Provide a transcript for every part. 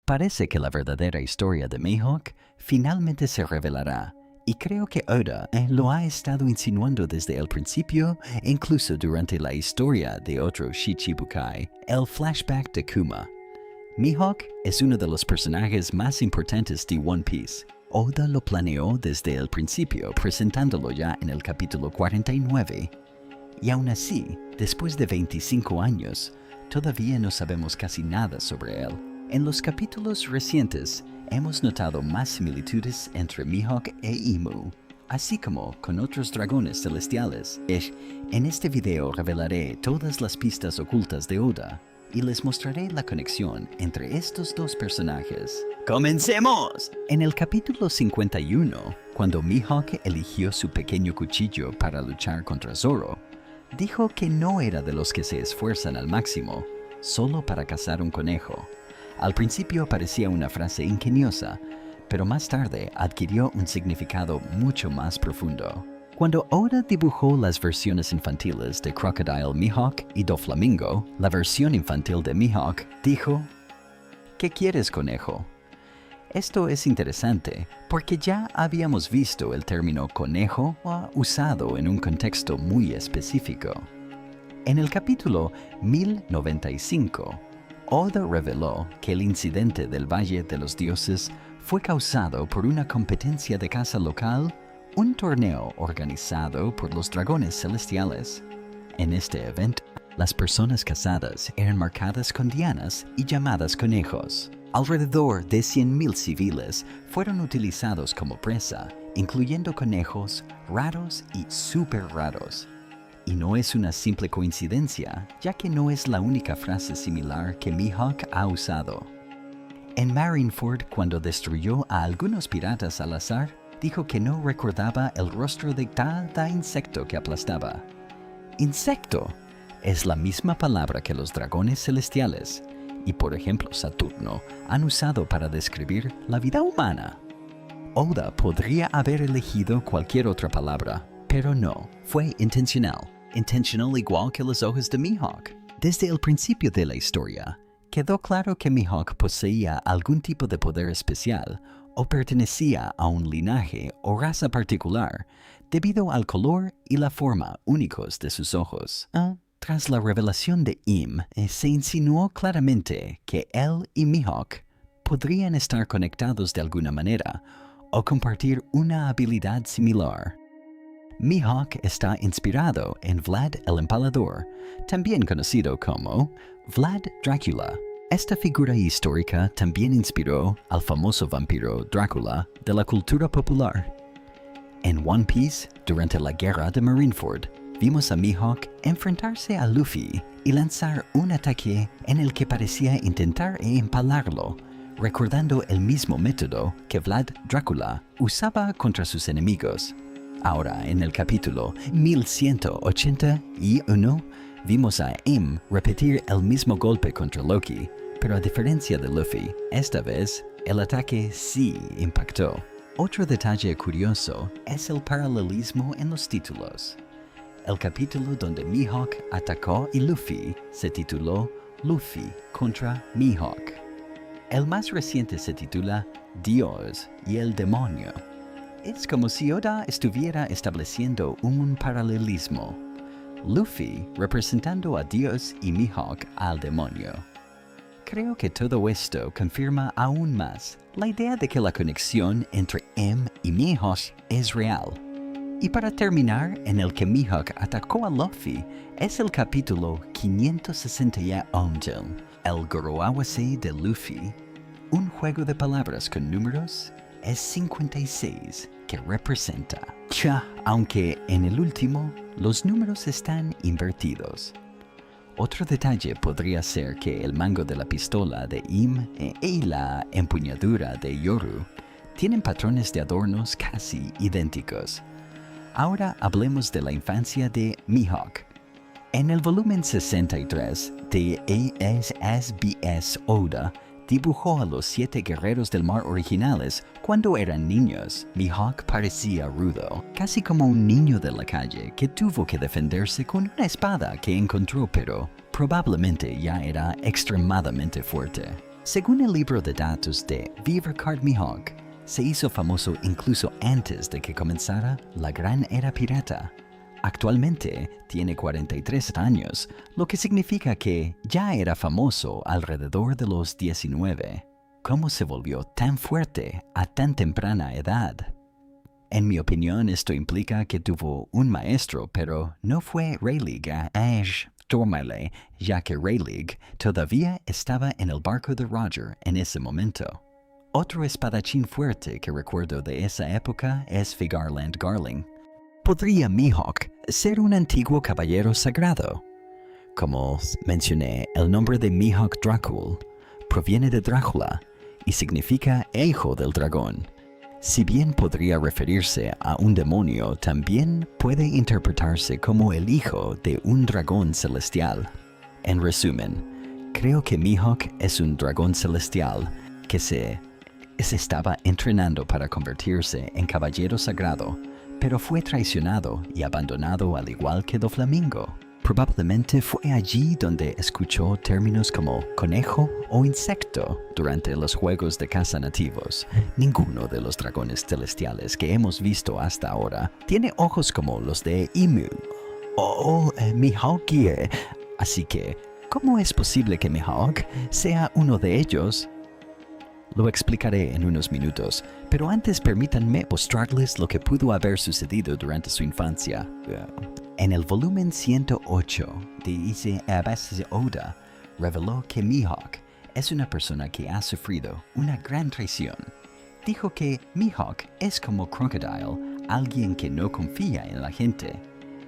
Parece que la verdadera historia de Mihawk finalmente se revelará, y creo que Oda lo ha estado insinuando desde el principio, incluso durante la historia de otro Shichibukai, el flashback de Kuma. Mihawk es uno de los personajes más importantes de One Piece. Oda lo planeó desde el principio, presentándolo ya en el capítulo 49. Y aún así, después de 25 años, todavía no sabemos casi nada sobre él. En los capítulos recientes, hemos notado más similitudes entre Mihawk e Imu, así como con otros dragones celestiales. En este video revelaré todas las pistas ocultas de Oda y les mostraré la conexión entre estos dos personajes. ¡Comencemos! En el capítulo 51, cuando Mihawk eligió su pequeño cuchillo para luchar contra Zoro, dijo que no era de los que se esfuerzan al máximo, solo para cazar un conejo. Al principio parecía una frase ingeniosa, pero más tarde adquirió un significado mucho más profundo. Cuando Oda dibujó las versiones infantiles de Crocodile Mihawk y Doflamingo, la versión infantil de Mihawk dijo: ¿Qué quieres, conejo? Esto es interesante porque ya habíamos visto el término conejo usado en un contexto muy específico. En el capítulo 1095, Oda reveló que el incidente del Valle de los Dioses fue causado por una competencia de caza local, un torneo organizado por los dragones celestiales. En este evento, las personas cazadas eran marcadas con dianas y llamadas conejos. Alrededor de 100,000 civiles fueron utilizados como presa, incluyendo conejos raros y súper raros. Y no es una simple coincidencia, ya que no es la única frase similar que Mihawk ha usado. En Marineford, cuando destruyó a algunos piratas al azar, dijo que no recordaba el rostro de cada insecto que aplastaba. Insecto es la misma palabra que los dragones celestiales y, por ejemplo, Saturno han usado para describir la vida humana. Oda podría haber elegido cualquier otra palabra, pero no, fue intencional. Intencional igual que los ojos de Mihawk. Desde el principio de la historia, quedó claro que Mihawk poseía algún tipo de poder especial o pertenecía a un linaje o raza particular debido al color y la forma únicos de sus ojos. Tras la revelación de Im, se insinuó claramente que él y Mihawk podrían estar conectados de alguna manera o compartir una habilidad similar. Mihawk está inspirado en Vlad el Empalador, también conocido como Vlad Drácula. Esta figura histórica también inspiró al famoso vampiro Drácula de la cultura popular. En One Piece, durante la guerra de Marineford, vimos a Mihawk enfrentarse a Luffy y lanzar un ataque en el que parecía intentar empalarlo, recordando el mismo método que Vlad Drácula usaba contra sus enemigos. Ahora, en el capítulo 1181, vimos a Im repetir el mismo golpe contra Loki, pero a diferencia de Luffy, esta vez el ataque sí impactó. Otro detalle curioso es el paralelismo en los títulos. El capítulo donde Mihawk atacó y Luffy se tituló Luffy contra Mihawk. El más reciente se titula Dios y el demonio. Es como si Oda estuviera estableciendo un paralelismo. Luffy representando a Dios y Mihawk al demonio. Creo que todo esto confirma aún más la idea de que la conexión entre M y Mihawk es real. Y para terminar, en el que Mihawk atacó a Luffy, es el capítulo 561, el Goroawase de Luffy. Un juego de palabras con números es 56, que representa. Aunque en el último, los números están invertidos. Otro detalle podría ser que el mango de la pistola de Im y la empuñadura de Yoru tienen patrones de adornos casi idénticos. Ahora hablemos de la infancia de Mihawk. En el volumen 63 de ASBS Oda, dibujó a los 7 guerreros del mar originales cuando eran niños. Mihawk parecía rudo, casi como un niño de la calle que tuvo que defenderse con una espada que encontró, pero probablemente ya era extremadamente fuerte. Según el libro de datos de Vivercard Mihawk, se hizo famoso incluso antes de que comenzara la gran era pirata. Actualmente tiene 43 años, lo que significa que ya era famoso alrededor de los 19. ¿Cómo se volvió tan fuerte a tan temprana edad? En mi opinión, esto implica que tuvo un maestro, pero no fue Rayleigh Ash Tormale, ya que Rayleigh todavía estaba en el barco de Roger en ese momento. Otro espadachín fuerte que recuerdo de esa época es Vigarland Garling. ¿Podría Mihawk ser un antiguo caballero sagrado? Como mencioné, el nombre de Mihawk Dracul proviene de Drácula y significa hijo del dragón. Si bien podría referirse a un demonio, también puede interpretarse como el hijo de un dragón celestial. En resumen, creo que Mihawk es un dragón celestial que se estaba entrenando para convertirse en caballero sagrado, pero fue traicionado y abandonado al igual que Doflamingo. Probablemente fue allí donde escuchó términos como conejo o insecto durante los juegos de caza nativos. Ninguno de los dragones celestiales que hemos visto hasta ahora tiene ojos como los de Imu o Mihawk. Así que, ¿cómo es posible que Mihawk sea uno de ellos? Lo explicaré en unos minutos, pero antes permítanme mostrarles lo que pudo haber sucedido durante su infancia. En el volumen 108 de Ise Abbas Oda, reveló que Mihawk es una persona que ha sufrido una gran traición. Dijo que Mihawk es como Crocodile, alguien que no confía en la gente.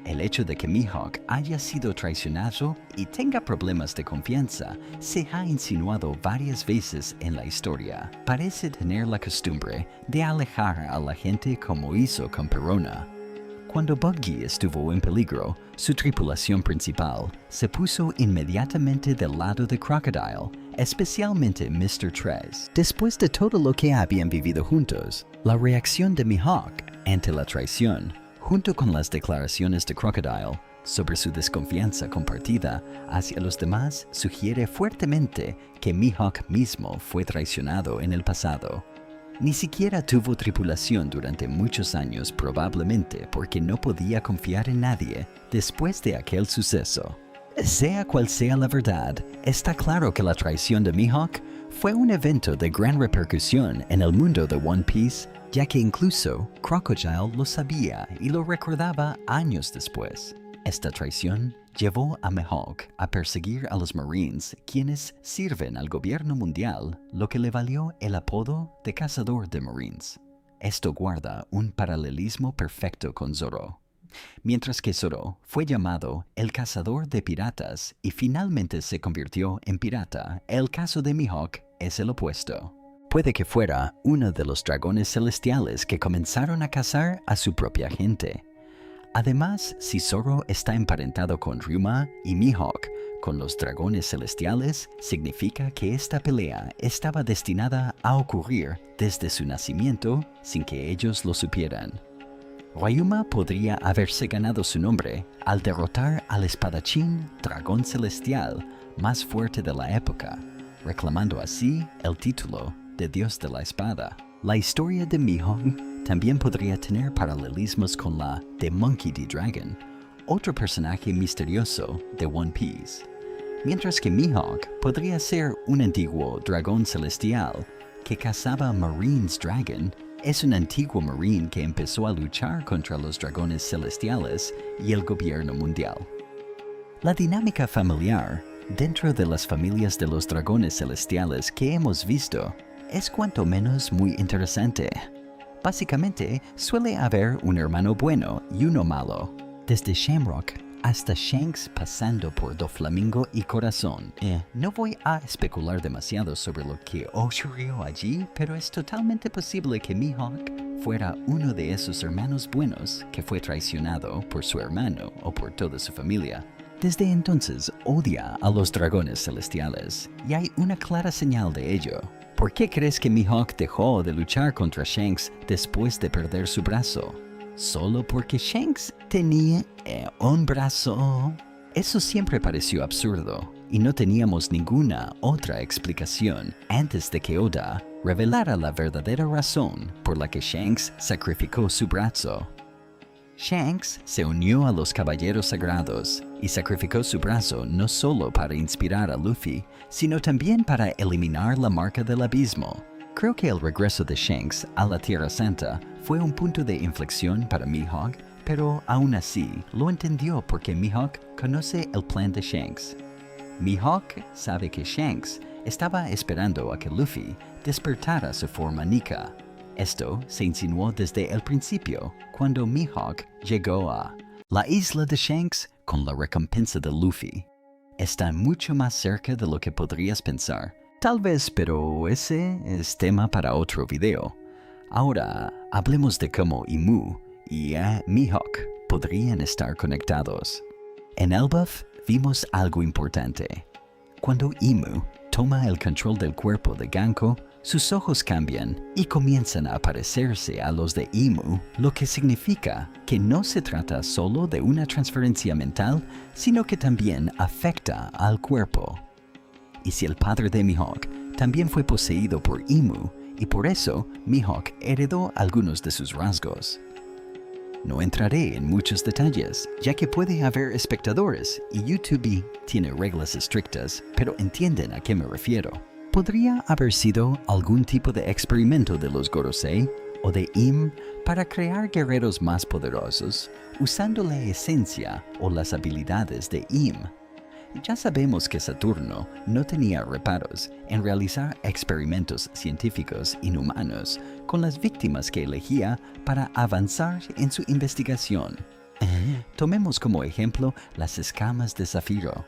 El hecho de que Mihawk haya sido traicionado y tenga problemas de confianza se ha insinuado varias veces en la historia. Parece tener la costumbre de alejar a la gente como hizo con Perona. Cuando Buggy estuvo en peligro, su tripulación principal se puso inmediatamente del lado de Crocodile, especialmente Mr. Trez. Después de todo lo que habían vivido juntos, la reacción de Mihawk ante la traición, junto con las declaraciones de Crocodile sobre su desconfianza compartida hacia los demás, sugiere fuertemente que Mihawk mismo fue traicionado en el pasado. Ni siquiera tuvo tripulación durante muchos años, probablemente porque no podía confiar en nadie después de aquel suceso. Sea cual sea la verdad, está claro que la traición de Mihawk fue un evento de gran repercusión en el mundo de One Piece, ya que incluso Crocodile lo sabía y lo recordaba años después. Esta traición llevó a Mihawk a perseguir a los Marines, quienes sirven al gobierno mundial, lo que le valió el apodo de Cazador de Marines. Esto guarda un paralelismo perfecto con Zoro. Mientras que Zoro fue llamado el Cazador de Piratas y finalmente se convirtió en pirata, el caso de Mihawk es el opuesto. Puede que fuera uno de los dragones celestiales que comenzaron a cazar a su propia gente. Además, si Zoro está emparentado con Ryuma y Mihawk con los dragones celestiales, significa que esta pelea estaba destinada a ocurrir desde su nacimiento sin que ellos lo supieran. Ryuma podría haberse ganado su nombre al derrotar al espadachín dragón celestial más fuerte de la época, reclamando así el título de Dios de la Espada. La historia de Mihawk también podría tener paralelismos con la de Monkey D. Dragon, otro personaje misterioso de One Piece. Mientras que Mihawk podría ser un antiguo dragón celestial que cazaba Marines Dragon, es un antiguo marine que empezó a luchar contra los dragones celestiales y el gobierno mundial. La dinámica familiar dentro de las familias de los dragones celestiales que hemos visto es cuanto menos muy interesante. Básicamente, suele haber un hermano bueno y uno malo. Desde Shamrock hasta Shanks pasando por Doflamingo y Corazón. No voy a especular demasiado sobre lo que ocurrió allí, pero es totalmente posible que Mihawk fuera uno de esos hermanos buenos que fue traicionado por su hermano o por toda su familia. Desde entonces odia a los dragones celestiales, y hay una clara señal de ello. ¿Por qué crees que Mihawk dejó de luchar contra Shanks después de perder su brazo? ¿Solo porque Shanks tenía un brazo? Eso siempre pareció absurdo, y no teníamos ninguna otra explicación antes de que Oda revelara la verdadera razón por la que Shanks sacrificó su brazo. Shanks se unió a los Caballeros Sagrados y sacrificó su brazo no solo para inspirar a Luffy, sino también para eliminar la marca del abismo. Creo que el regreso de Shanks a la Tierra Santa fue un punto de inflexión para Mihawk, pero aún así lo entendió porque Mihawk conoce el plan de Shanks. Mihawk sabe que Shanks estaba esperando a que Luffy despertara su forma Nika. Esto se insinuó desde el principio, cuando Mihawk llegó a la isla de Shanks con la recompensa de Luffy. Está mucho más cerca de lo que podrías pensar. Tal vez, pero ese es tema para otro video. Ahora, hablemos de cómo Imu y Mihawk podrían estar conectados. En Elbaf vimos algo importante. Cuando Imu toma el control del cuerpo de Ganko, sus ojos cambian y comienzan a parecerse a los de Imu, lo que significa que no se trata solo de una transferencia mental, sino que también afecta al cuerpo. Y si el padre de Mihawk también fue poseído por Imu, y por eso Mihawk heredó algunos de sus rasgos. No entraré en muchos detalles, ya que puede haber espectadores y YouTube tiene reglas estrictas, pero entienden a qué me refiero. Podría haber sido algún tipo de experimento de los Gorosei o de Im para crear guerreros más poderosos, usando la esencia o las habilidades de Im. Ya sabemos que Saturno no tenía reparos en realizar experimentos científicos inhumanos con las víctimas que elegía para avanzar en su investigación. Tomemos como ejemplo las escamas de Zafiro.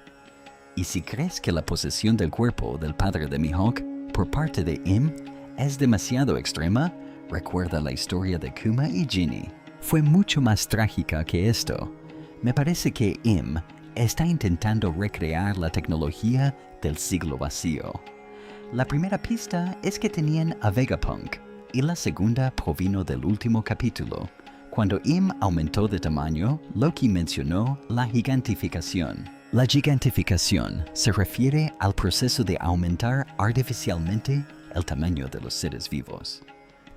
Y si crees que la posesión del cuerpo del padre de Mihawk por parte de Im es demasiado extrema, recuerda la historia de Kuma y Ginny. Fue mucho más trágica que esto. Me parece que Im está intentando recrear la tecnología del siglo vacío. La primera pista es que tenían a Vegapunk, y la segunda provino del último capítulo. Cuando Im aumentó de tamaño, Loki mencionó la gigantificación. La gigantificación se refiere al proceso de aumentar artificialmente el tamaño de los seres vivos.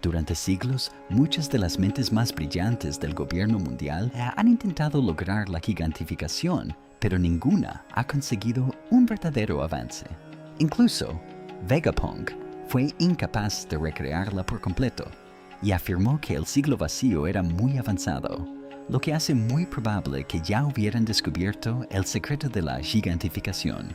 Durante siglos, muchas de las mentes más brillantes del gobierno mundial han intentado lograr la gigantificación, pero ninguna ha conseguido un verdadero avance. Incluso, Vegapunk fue incapaz de recrearla por completo y afirmó que el siglo vacío era muy avanzado, lo que hace muy probable que ya hubieran descubierto el secreto de la gigantificación.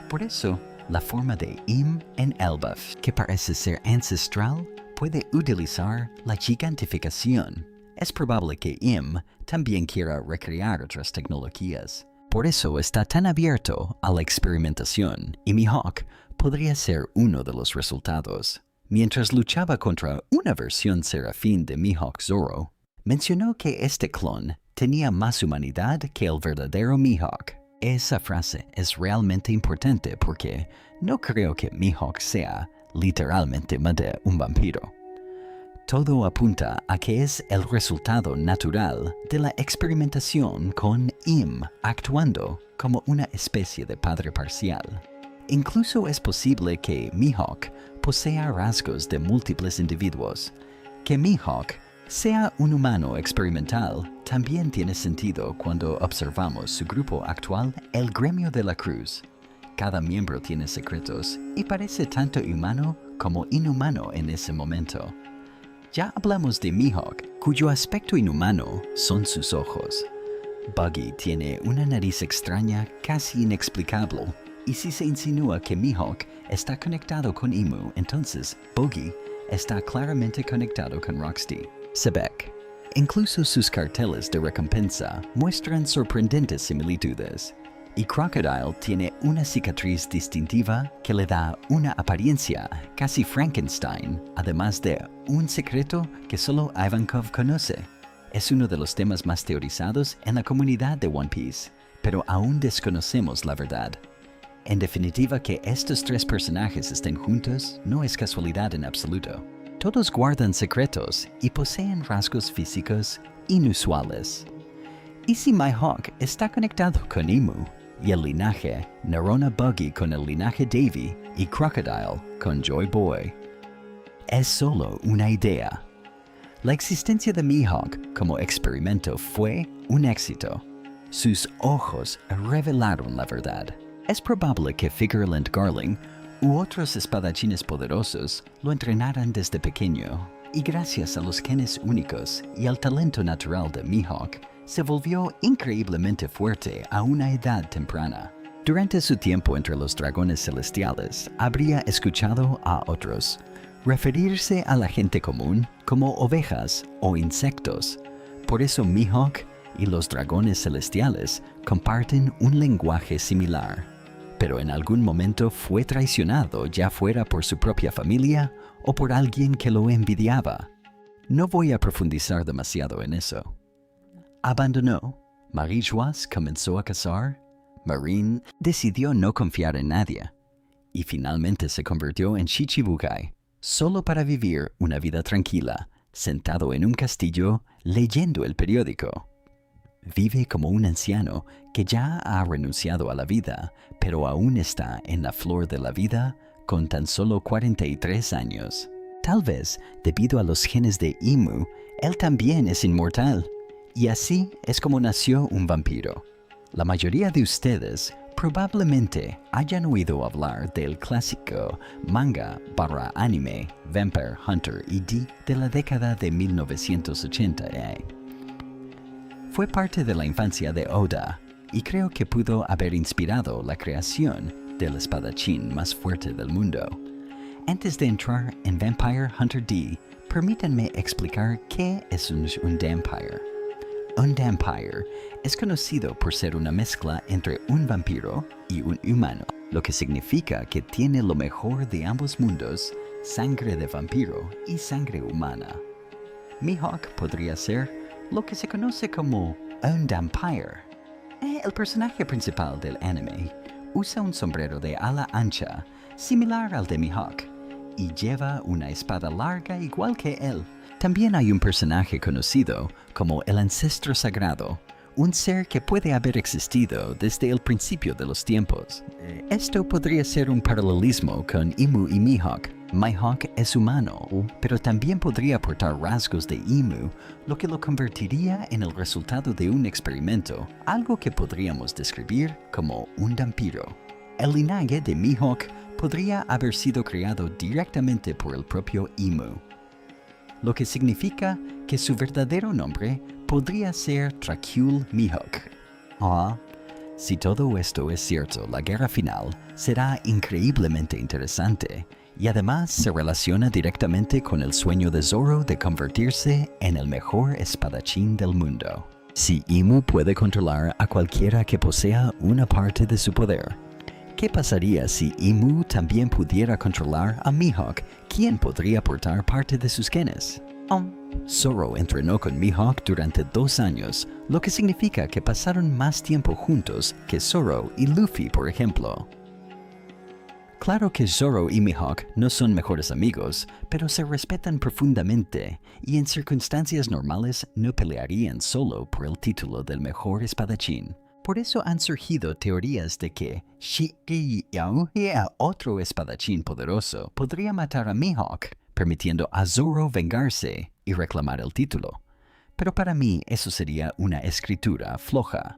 Por eso, la forma de Im en Elbaf, que parece ser ancestral, puede utilizar la gigantificación. Es probable que Im también quiera recrear otras tecnologías. Por eso está tan abierto a la experimentación, y Mihawk podría ser uno de los resultados. Mientras luchaba contra una versión serafín de Mihawk Zoro, mencionó que este clon tenía más humanidad que el verdadero Mihawk. Esa frase es realmente importante porque no creo que Mihawk sea literalmente un vampiro. Todo apunta a que es el resultado natural de la experimentación con Im actuando como una especie de padre parcial. Incluso es posible que Mihawk posea rasgos de múltiples individuos. Que Mihawk sea un humano experimental también tiene sentido cuando observamos su grupo actual, el Gremio de la Cruz. Cada miembro tiene secretos y parece tanto humano como inhumano en ese momento. Ya hablamos de Mihawk, cuyo aspecto inhumano son sus ojos. Buggy tiene una nariz extraña, casi inexplicable, y si se insinúa que Mihawk está conectado con Imu, entonces Buggy está claramente conectado con Rocksteady. Sebek. Incluso sus carteles de recompensa muestran sorprendentes similitudes. Y Crocodile tiene una cicatriz distintiva que le da una apariencia casi Frankenstein, además de un secreto que solo Ivankov conoce. Es uno de los temas más teorizados en la comunidad de One Piece, pero aún desconocemos la verdad. En definitiva, que estos tres personajes estén juntos no es casualidad en absoluto. Todos guardan secretos y poseen rasgos físicos inusuales. ¿Y si Mihawk está conectado con Imu? y el linaje Nerona Buggy con el linaje Davy y Crocodile con Joy Boy. Es solo una idea. La existencia de Mihawk como experimento fue un éxito. Sus ojos revelaron la verdad. Es probable que Figureland Garling u otros espadachines poderosos lo entrenaran desde pequeño, y gracias a los genes únicos y al talento natural de Mihawk, se volvió increíblemente fuerte a una edad temprana. Durante su tiempo entre los dragones celestiales, habría escuchado a otros referirse a la gente común como ovejas o insectos. Por eso Mihawk y los dragones celestiales comparten un lenguaje similar. Pero en algún momento fue traicionado, ya fuera por su propia familia o por alguien que lo envidiaba. No voy a profundizar demasiado en eso. Abandonó. Marie-Joise comenzó a cazar. Marine decidió no confiar en nadie. Y finalmente se convirtió en Shichibukai, solo para vivir una vida tranquila, sentado en un castillo leyendo el periódico. Vive como un anciano que ya ha renunciado a la vida, pero aún está en la flor de la vida con tan solo 43 años. Tal vez, debido a los genes de Imu, él también es inmortal. Y así es como nació un vampiro. La mayoría de ustedes probablemente hayan oído hablar del clásico manga/anime Vampire Hunter D de la década de 1980. Fue parte de la infancia de Oda, y creo que pudo haber inspirado la creación del espadachín más fuerte del mundo. Antes de entrar en Vampire Hunter D, permítanme explicar qué es un Dampire. Un Dampire es conocido por ser una mezcla entre un vampiro y un humano, lo que significa que tiene lo mejor de ambos mundos, sangre de vampiro y sangre humana. Mihawk podría ser lo que se conoce como un Dampire. El personaje principal del anime usa un sombrero de ala ancha, similar al de Mihawk, y lleva una espada larga igual que él. También hay un personaje conocido como el Ancestro Sagrado, un ser que puede haber existido desde el principio de los tiempos. Esto podría ser un paralelismo con Imu y Mihawk. Mihawk es humano, pero también podría portar rasgos de Imu, lo que lo convertiría en el resultado de un experimento, algo que podríamos describir como un vampiro. El linaje de Mihawk podría haber sido creado directamente por el propio Imu, lo que significa que su verdadero nombre podría ser Dracul Mihawk. Si todo esto es cierto, la guerra final será increíblemente interesante, y además se relaciona directamente con el sueño de Zoro de convertirse en el mejor espadachín del mundo. Si Imu puede controlar a cualquiera que posea una parte de su poder, ¿qué pasaría si Imu también pudiera controlar a Mihawk, quien podría portar parte de sus genes? Zoro entrenó con Mihawk durante 2 años, lo que significa que pasaron más tiempo juntos que Zoro y Luffy, por ejemplo. Claro que Zoro y Mihawk no son mejores amigos, pero se respetan profundamente, y en circunstancias normales no pelearían solo por el título del mejor espadachín. Por eso han surgido teorías de que Shiryu, otro espadachín poderoso, podría matar a Mihawk, permitiendo a Zoro vengarse y reclamar el título. Pero para mí eso sería una escritura floja.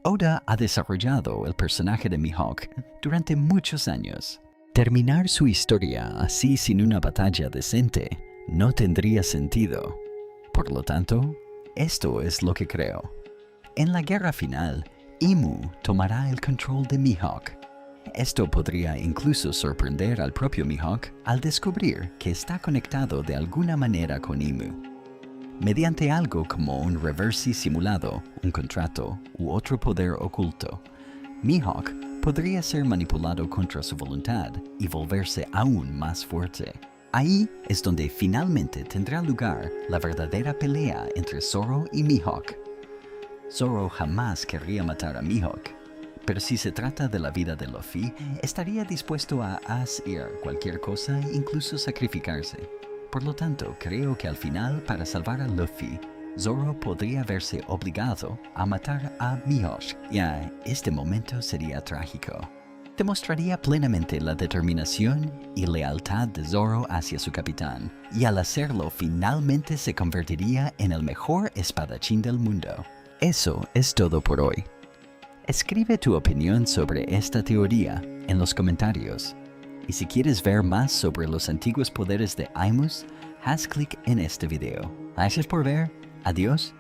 Oda ha desarrollado el personaje de Mihawk durante muchos años. Terminar su historia así sin una batalla decente no tendría sentido. Por lo tanto, esto es lo que creo. En la guerra final, Imu tomará el control de Mihawk. Esto podría incluso sorprender al propio Mihawk al descubrir que está conectado de alguna manera con Imu. Mediante algo como un reversi simulado, un contrato u otro poder oculto, Mihawk podría ser manipulado contra su voluntad y volverse aún más fuerte. Ahí es donde finalmente tendrá lugar la verdadera pelea entre Zoro y Mihawk. Zoro jamás querría matar a Mihawk, pero si se trata de la vida de Luffy, estaría dispuesto a hacer cualquier cosa, incluso sacrificarse. Por lo tanto, creo que al final, para salvar a Luffy, Zoro podría verse obligado a matar a Mihawk, y este momento sería trágico. Demostraría plenamente la determinación y lealtad de Zoro hacia su capitán, y al hacerlo finalmente se convertiría en el mejor espadachín del mundo. Eso es todo por hoy. Escribe tu opinión sobre esta teoría en los comentarios. Y si quieres ver más sobre los antiguos poderes de Aimus, haz clic en este video. Gracias por ver, adiós